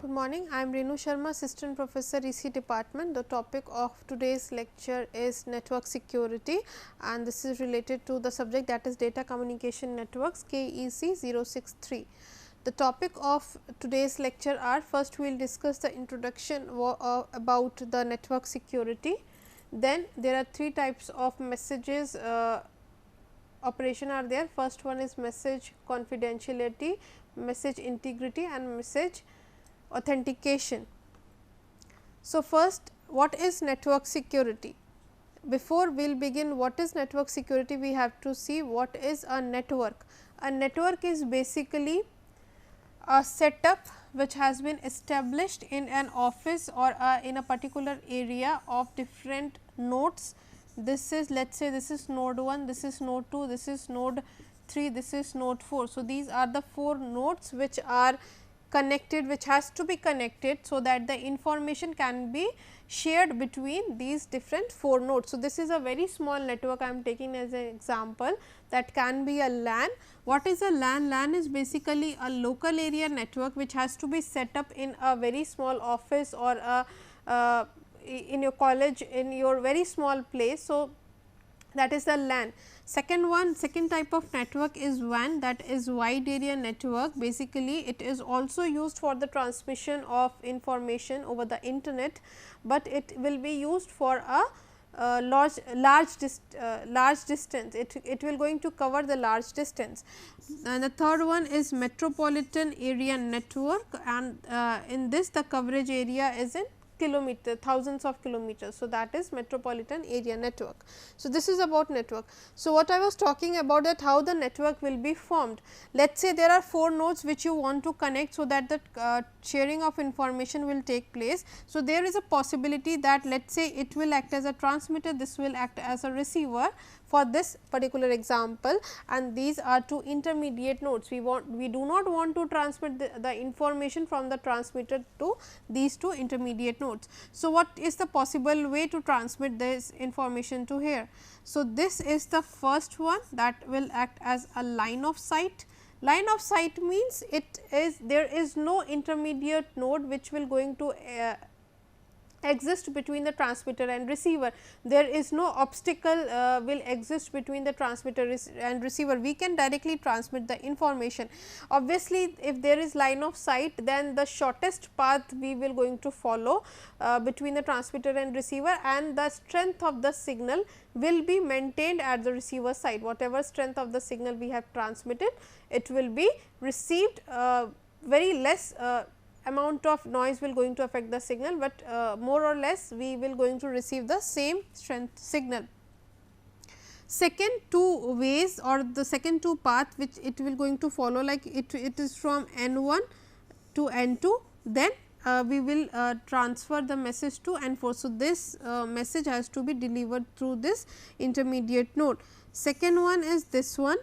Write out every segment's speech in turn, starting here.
Good morning. I am Renu Sharma, Assistant Professor, EC Department. The topic of today's lecture is network security, and this is related to the subject, that is data communication networks KEC 063. The topic of today's lecture are: first we will discuss the introduction about the network security. Then there are three types of messages operation are there. First one is message confidentiality, message integrity and message authentication. So, first, what is network security? Before we will begin what is network security, we have to see what is a network. A network is basically a setup which has been established in an office or in a particular area of different nodes. This is, let us say, this is node 1, this is node 2, this is node 3, this is node 4. So, these are the 4 nodes which are connected, which has to be connected, so that the information can be shared between these different 4 nodes. So, this is a very small network I am taking as an example, that can be a LAN. What is a LAN? LAN is basically a local area network which has to be set up in a very small office or in your college, in your very small place. So, that is the LAN. Second type of network is WAN, that is wide area network. Basically, it is also used for the transmission of information over the internet, but it will be used for a large distance. It will going to cover the large distance. And the third one is metropolitan area network, and in this the coverage area is in kilometer, thousands of kilometers. So, that is metropolitan area network. So, this is about network. So, what I was talking about, that how the network will be formed. Let us say there are 4 nodes which you want to connect, so that the sharing of information will take place. So, there is a possibility that let us say it will act as a transmitter, this will act as a receiver for this particular example, and these are 2 intermediate nodes. We do not want to transmit the information from the transmitter to these 2 intermediate nodes. So, what is the possible way to transmit this information to here? So, this is the first one, that will act as a line of sight. Line of sight means there is no intermediate node which will going to exist between the transmitter and receiver. There is no obstacle will exist between the transmitter and receiver. We can directly transmit the information. Obviously, if there is line of sight, then the shortest path we will going to follow between the transmitter and receiver, and the strength of the signal will be maintained at the receiver side. Whatever strength of the signal we have transmitted, it will be received very less amount of noise will going to affect the signal, but more or less we will going to receive the same strength signal. Second 2 ways, or the second 2 path which it will going to follow, like it is from N1 to N2, then we will transfer the message to N4. So, this message has to be delivered through this intermediate node. Second one is this one,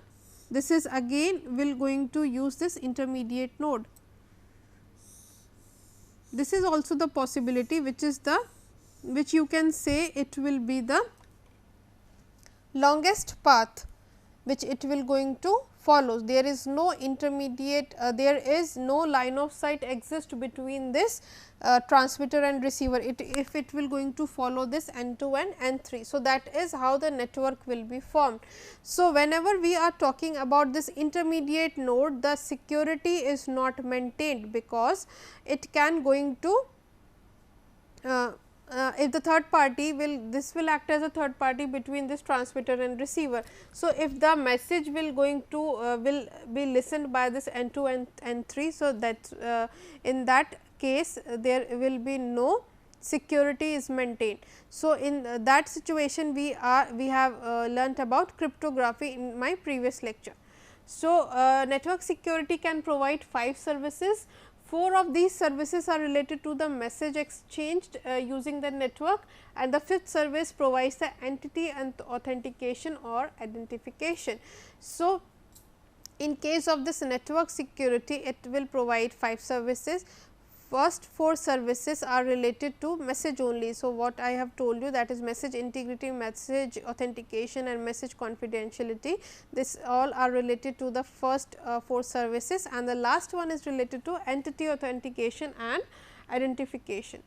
this is again will going to use this intermediate node. This is also the possibility, which is the, which you can say it will be the longest path which it will going to follow. There is no intermediate, there is no line of sight exist between this transmitter and receiver, if it will going to follow this N2 and N3. So, that is how the network will be formed. So, whenever we are talking about this intermediate node, the security is not maintained, because it can going to if the third party this will act as a third party between this transmitter and receiver. So, if the message will going to will be listened by this N2 and N3. So, that in that case there will be no security is maintained. So, in that situation we have learnt about cryptography in my previous lecture. So, network security can provide 5 services. 4 of these services are related to the message exchanged using the network, and the 5th service provides the entity and authentication or identification. So, in case of this network security, it will provide 5 services. first 4 services are related to message only. So, what I have told you, that is message integrity, message authentication and message confidentiality, this all are related to the first 4 services, and the last one is related to entity authentication and identification.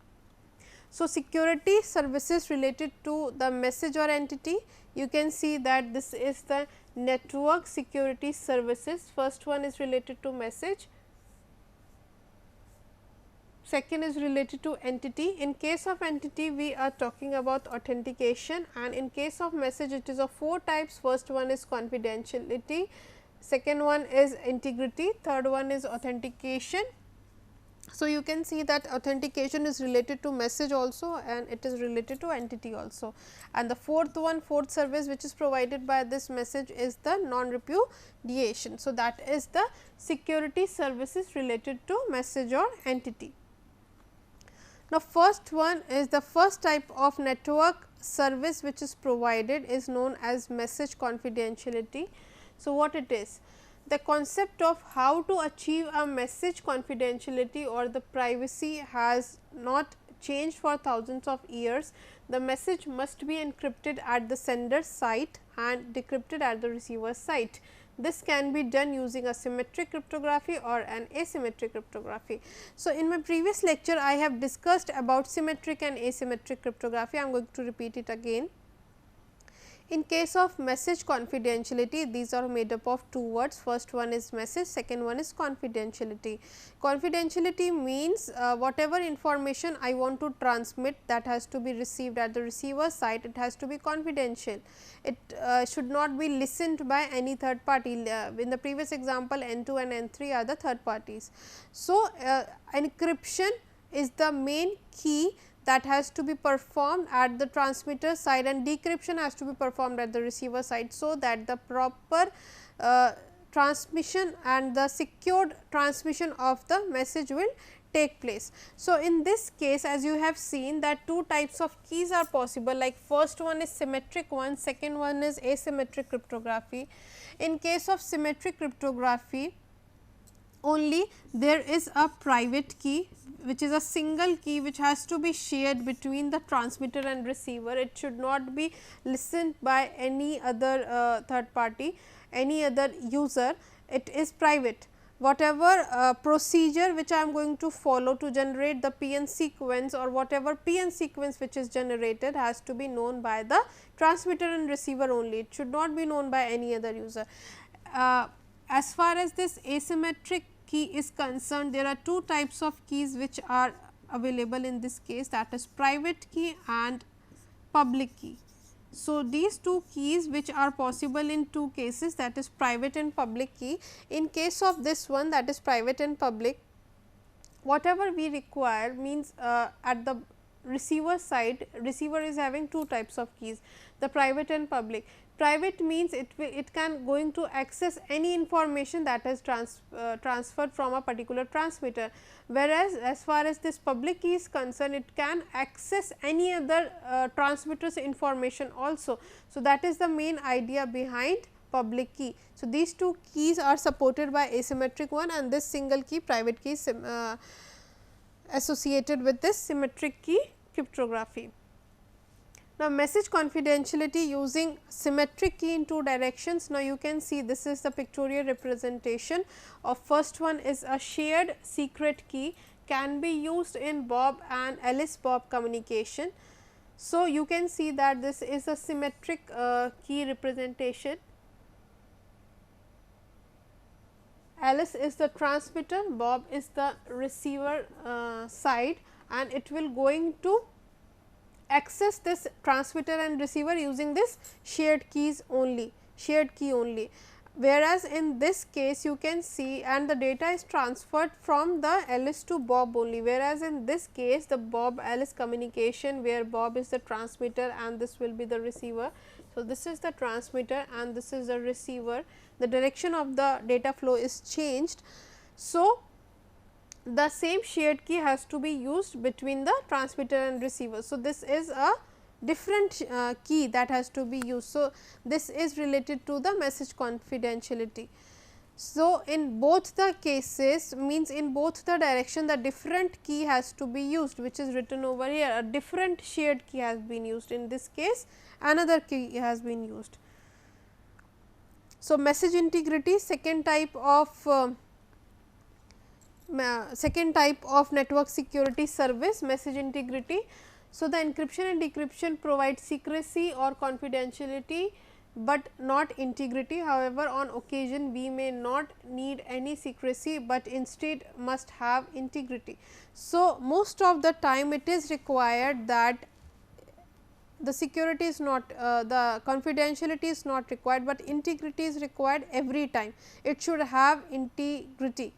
So, security services related to the message or entity, you can see that this is the network security services. First one is related to message, second is related to entity. In case of entity, we are talking about authentication, and in case of message, it is of 4 types. First one is confidentiality, second one is integrity, third one is authentication. So, you can see that authentication is related to message also, and it is related to entity also, and the fourth service which is provided by this message is the non-repudiation. So, that is the security services related to message or entity. Now, first one is the first type of network service which is provided is known as message confidentiality. So, what it is? The concept of how to achieve a message confidentiality or the privacy has not changed for thousands of years. The message must be encrypted at the sender's site and decrypted at the receiver's site. This can be done using a symmetric cryptography or an asymmetric cryptography. So, in my previous lecture, I have discussed about symmetric and asymmetric cryptography. I am going to repeat it again. In case of message confidentiality, these are made up of 2 words. First one is message, second one is confidentiality. Confidentiality means whatever information I want to transmit, that has to be received at the receiver side, it has to be confidential. It should not be listened by any third party. In the previous example, N2 and N3 are the third parties. So, encryption is the main key that has to be performed at the transmitter side, and decryption has to be performed at the receiver side. So, that the proper transmission and the secured transmission of the message will take place. So, in this case, as you have seen that 2 types of keys are possible, like first one is symmetric one, second one is asymmetric cryptography. In case of symmetric cryptography, only there is a private key which is a single key which has to be shared between the transmitter and receiver. It should not be listened by any other third party, any other user. It is private. Whatever procedure which I am going to follow to generate the PN sequence, or whatever PN sequence which is generated, has to be known by the transmitter and receiver only. It should not be known by any other user. As far as this asymmetric key is concerned, there are 2 types of keys which are available in this case, that is private key and public key. So, these 2 keys which are possible in 2 cases, that is private and public key. In case of this one, that is private and public, whatever we require means at the receiver side, receiver is having 2 types of keys, the private and public. Private means it can going to access any information that is transferred from a particular transmitter, whereas as far as this public key is concerned, it can access any other transmitter's information also. So, that is the main idea behind public key. So, these 2 keys are supported by asymmetric one, and this single key private key is associated with this symmetric key cryptography. Now, message confidentiality using symmetric key in 2 directions. Now, you can see this is the pictorial representation of first one is a shared secret key, can be used in Bob and Alice Bob communication. So, you can see that this is a symmetric key representation. Alice is the transmitter, Bob is the receiver side, and it will going to access this transmitter and receiver using this shared keys only, shared key only. Whereas, in this case you can see, and the data is transferred from the Alice to Bob only, whereas in this case the Bob Alice communication, where Bob is the transmitter and this will be the receiver. So, this is the transmitter and this is the receiver, the direction of the data flow is changed. So, the same shared key has to be used between the transmitter and receiver. So, this is a different key that has to be used. So, this is related to the message confidentiality. So, in both the cases, means in both the direction the different key has to be used, which is written over here. A different shared key has been used. In this case, another key has been used. So, message integrity, second type of network security service, message integrity. So, the encryption and decryption provide secrecy or confidentiality, but not integrity. However, on occasion we may not need any secrecy, but instead must have integrity. So, most of the time it is required that the security is not the confidentiality is not required, but integrity is required every time. It should have integrity.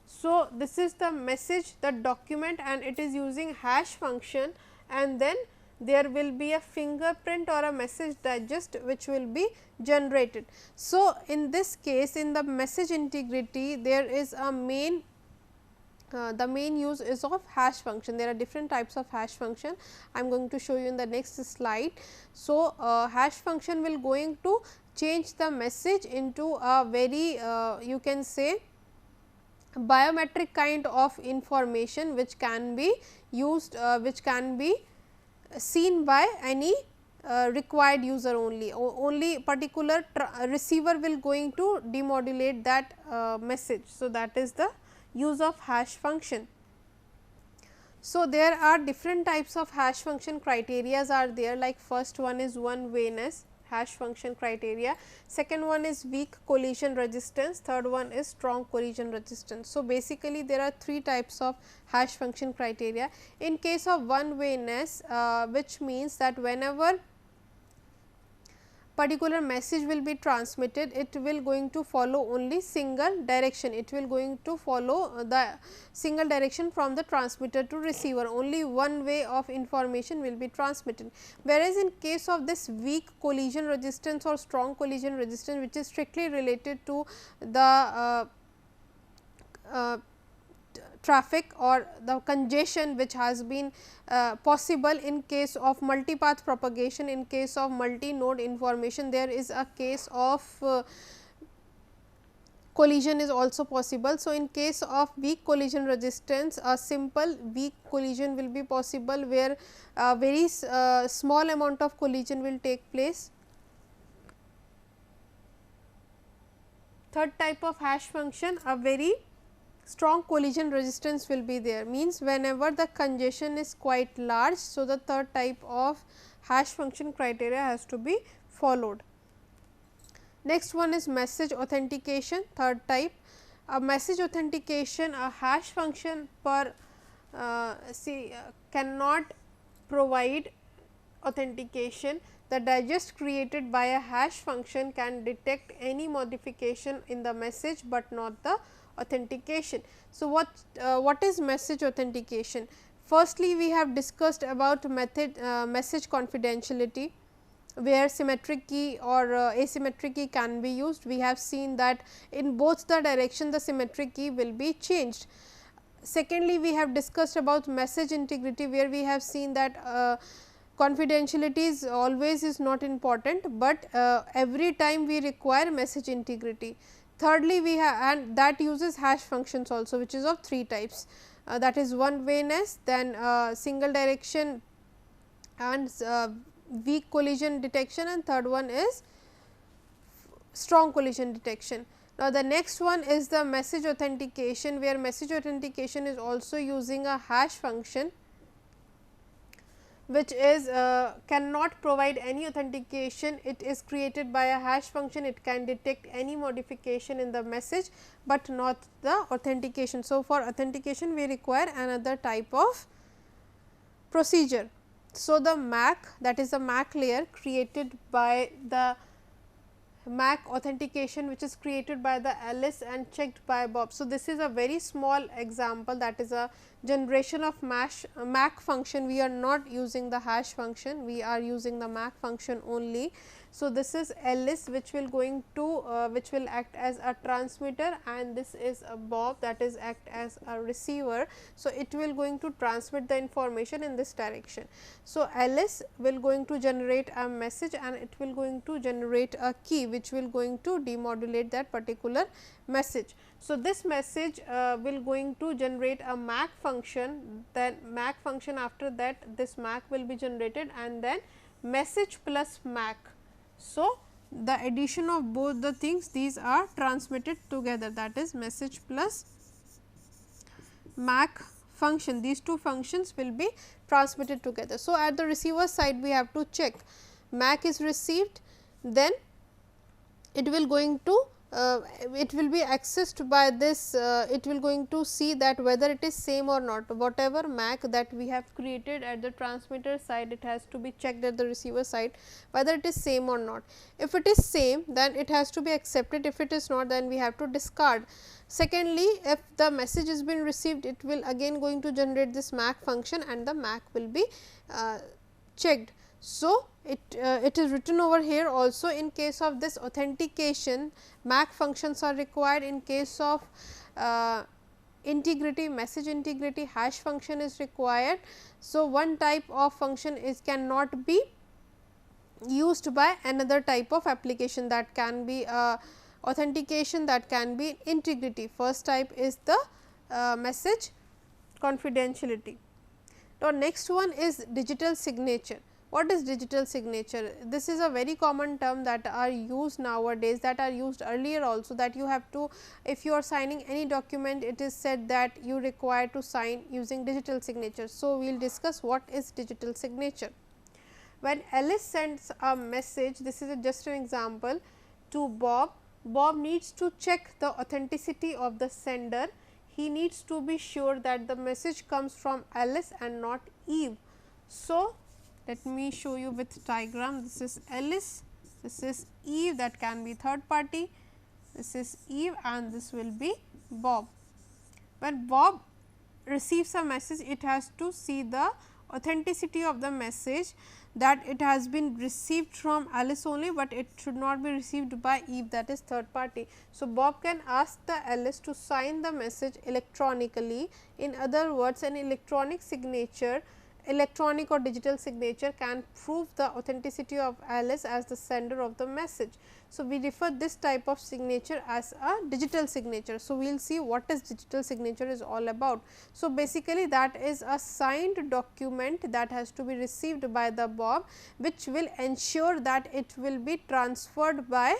So, this is the message, the document, and it is using hash function, and then there will be a fingerprint or a message digest which will be generated. So, in this case, in the message integrity there is a main the main use is of hash function. There are different types of hash function. I am going to show you in the next slide. So, hash function will going to change the message into a very you can say biometric kind of information, which can be used which can be seen by any required user only. Only particular receiver will going to demodulate that message. So, that is the use of hash function. So, there are different types of hash function criterias are there, like first one is one wayness hash function criteria, second one is weak collision resistance, third one is strong collision resistance. So, basically there are three types of hash function criteria. In case of one wayness, which means that whenever particular message will be transmitted, it will going to follow only single direction. It will going to follow the single direction from the transmitter to receiver, only one way of information will be transmitted. Whereas, in case of this weak collision resistance or strong collision resistance, which is strictly related to the traffic or the congestion which has been possible in case of multipath propagation, in case of multi-node information, there is a case of collision is also possible. So, in case of weak collision resistance, a simple weak collision will be possible, where a very small amount of collision will take place. Third type of hash function, a very strong collision resistance will be there, means whenever the congestion is quite large. So, the third type of hash function criteria has to be followed. Next one is message authentication, third type. A message authentication, a hash function cannot provide authentication. The digest created by a hash function can detect any modification in the message, but not the authentication. So, what is message authentication? Firstly, we have discussed about message confidentiality, where symmetric key or asymmetric key can be used. We have seen that in both the direction the symmetric key will be changed. Secondly, we have discussed about message integrity, where we have seen that confidentiality is always is not important, but every time we require message integrity. Thirdly, we have, and that uses hash functions also, which is of three types, that is one wayness, then single direction and weak collision detection, and third one is strong collision detection. Now, the next one is the message authentication, where message authentication is also using a hash function, which is cannot provide any authentication. It is created by a hash function. It can detect any modification in the message, but not the authentication. So, for authentication we require another type of procedure. So, the MAC, that is the MAC layer created by the MAC authentication, which is created by the Alice and checked by Bob. So, this is a very small example, that is a generation of MAC function. We are not using the hash function, we are using the MAC function only. So, this is Alice, which will going to which will act as a transmitter, and this is a Bob, that is act as a receiver. So, it will going to transmit the information in this direction. So, Alice will going to generate a message, and it will going to generate a key which will going to demodulate that particular message. So, this message will going to generate a MAC function, then MAC function, after that this MAC will be generated and then message plus MAC. So, the addition of both the things, these are transmitted together, that is message plus MAC function, these two functions will be transmitted together. So, at the receiver side we have to check MAC is received, then it will going to it will be accessed by this, it will going to see that whether it is same or not, whatever MAC that we have created at the transmitter side, it has to be checked at the receiver side whether it is same or not. If it is same, then it has to be accepted, if it is not, then we have to discard. Secondly, if the message has been received, it will again going to generate this MAC function and the MAC will be checked. So, it is written over here also, in case of this authentication, MAC functions are required. In case of integrity, message integrity, hash function is required. So, one type of function is cannot be used by another type of application, that can be authentication, that can be integrity. First type is the message confidentiality. Now, next one is digital signature. What is digital signature? This is a very common term that are used nowadays, that are used earlier also, that you have to, if you are signing any document, it is said that you require to sign using digital signature. So, we will discuss what is digital signature. When Alice sends a message, this is just an example, to Bob, Bob needs to check the authenticity of the sender. He needs to be sure that the message comes from Alice and not Eve. So, let me show you with diagram. This is Alice, this is Eve, that can be third party, this is Eve and this will be Bob. When Bob receives a message, it has to see the authenticity of the message, that it has been received from Alice only, but it should not be received by Eve, that is third party. So, Bob can ask the Alice to sign the message electronically. In other words, an electronic signature, electronic or digital signature, can prove the authenticity of Alice as the sender of the message. So, we refer this type of signature as a digital signature. So, we will see what is digital signature is all about. So, basically that is a signed document that has to be received by the Bob, which will ensure that it will be transferred by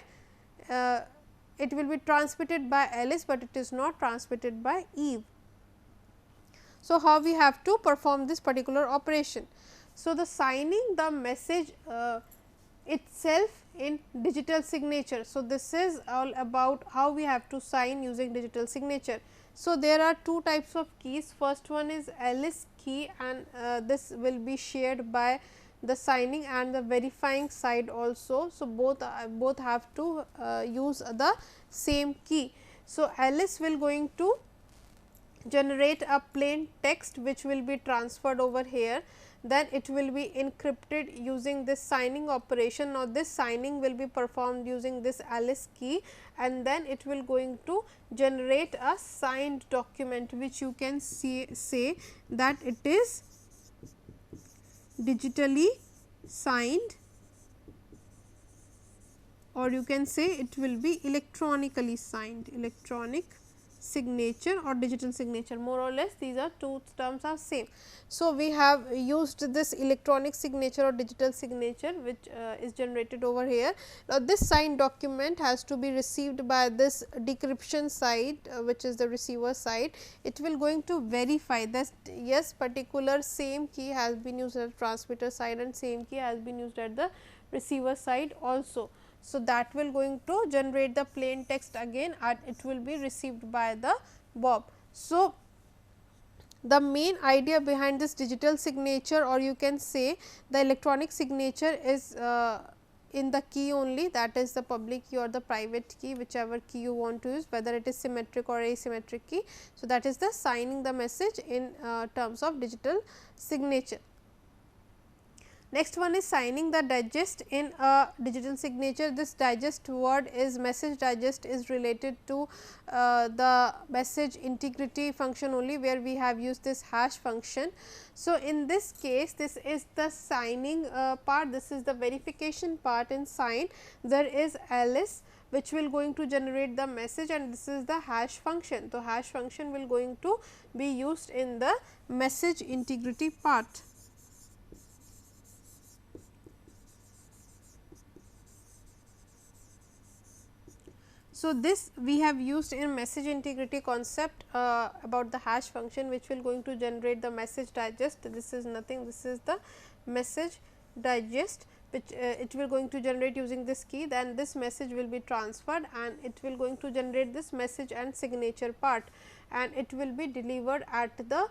it will be transmitted by Alice, but it is not transmitted by Eve. So, how we have to perform this particular operation? So, the signing the message itself in digital signature. So, this is all about how we have to sign using digital signature. So, there are two types of keys. First one is Alice key, and this will be shared by the signing and the verifying side also. So, both have to use the same key. So, Alice will going to generate a plain text which will be transferred over here, then it will be encrypted using this signing operation. Now, this signing will be performed using this Alice key, and then it will going to generate a signed document, which you can say that it is digitally signed, or you can say it will be electronically signed, electronic signature or digital signature, more or less these are two terms are same. So, we have used this electronic signature or digital signature, which is generated over here. Now, this signed document has to be received by this decryption side, which is the receiver side. It will going to verify that yes, particular same key has been used at the transmitter side and same key has been used at the receiver side also. So, that will going to generate the plain text again, and it will be received by the Bob. So, the main idea behind this digital signature, or you can say the electronic signature, is in the key only, that is the public key or the private key, whichever key you want to use, whether it is symmetric or asymmetric key. So, that is the signing the message in terms of digital signature. Next one is signing the digest in a digital signature. This digest word is message digest is related to the message integrity function only, where we have used this hash function. So, in this case, this is the signing part, this is the verification part in sign. There is Alice which will going to generate the message, and this is the hash function. So, hash function will going to be used in the message integrity part. So, this we have used in message integrity concept about the hash function, which will going to generate the message digest. This is nothing, this is the message digest, which it will going to generate using this key. Then this message will be transferred and it will going to generate this message and signature part, and it will be delivered at the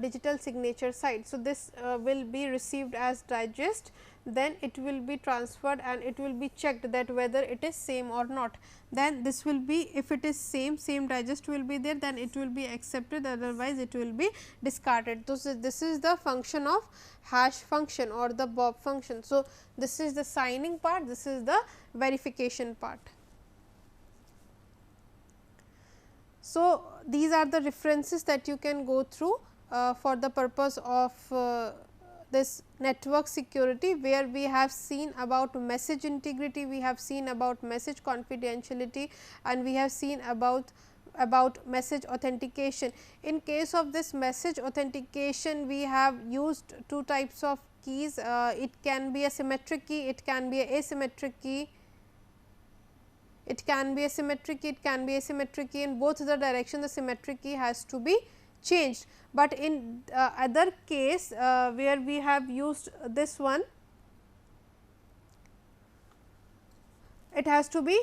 digital signature side. So, this will be received as digest, then it will be transferred and it will be checked that whether it is same or not. Then this will be, if it is same digest will be there, then it will be accepted, otherwise it will be discarded. So, this is the function of hash function or the Bob function. So, this is the signing part, this is the verification part. So, these are the references that you can go through for the purpose of this network security, where we have seen about message integrity, we have seen about message confidentiality, and we have seen about message authentication. In case of this message authentication, we have used two types of keys. It can be a symmetric key, it can be a asymmetric key. It can be a symmetric key, it can be asymmetric key. In both the direction, the symmetric key has to be changed, but in other case where we have used this one, it has to be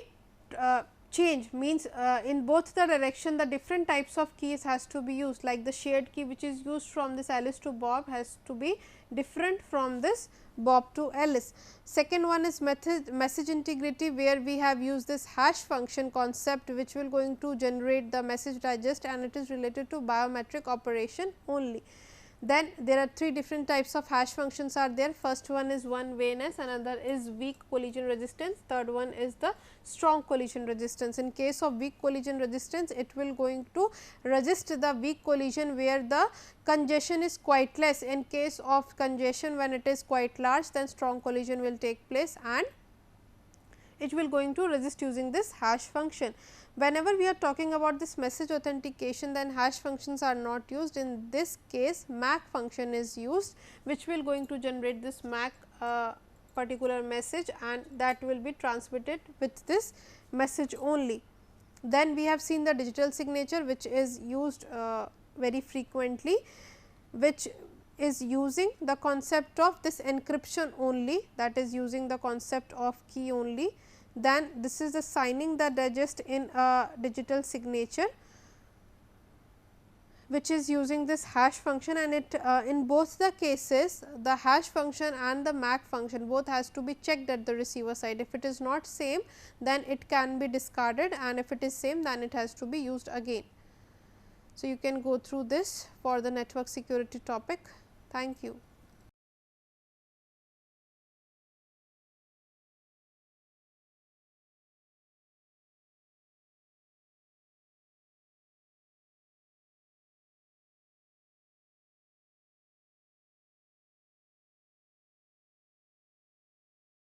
changed, means in both the direction the different types of keys has to be used, like the shared key which is used from this Alice to Bob has to be different from this Bob to Alice. Second one is message integrity, where we have used this hash function concept, which will going to generate the message digest, and it is related to biometric operation only. Then there are three different types of hash functions are there. First one is one wayness, another is weak collision resistance, third one is the strong collision resistance. In case of weak collision resistance, it will going to resist the weak collision where the congestion is quite less. In case of congestion, when it is quite large, then strong collision will take place and it will going to resist using this hash function. Whenever we are talking about this message authentication, then hash functions are not used. In this case, MAC function is used, which will going to generate this MAC particular message, and that will be transmitted with this message only. Then we have seen the digital signature, which is used very frequently, which is using the concept of this encryption only, that is using the concept of key only. Then this is the signing the digest in a digital signature, which is using this hash function, and it in both the cases the hash function and the MAC function both has to be checked at the receiver side. If it is not same, then it can be discarded, and if it is same, then it has to be used again. So, you can go through this for the network security topic. Thank you.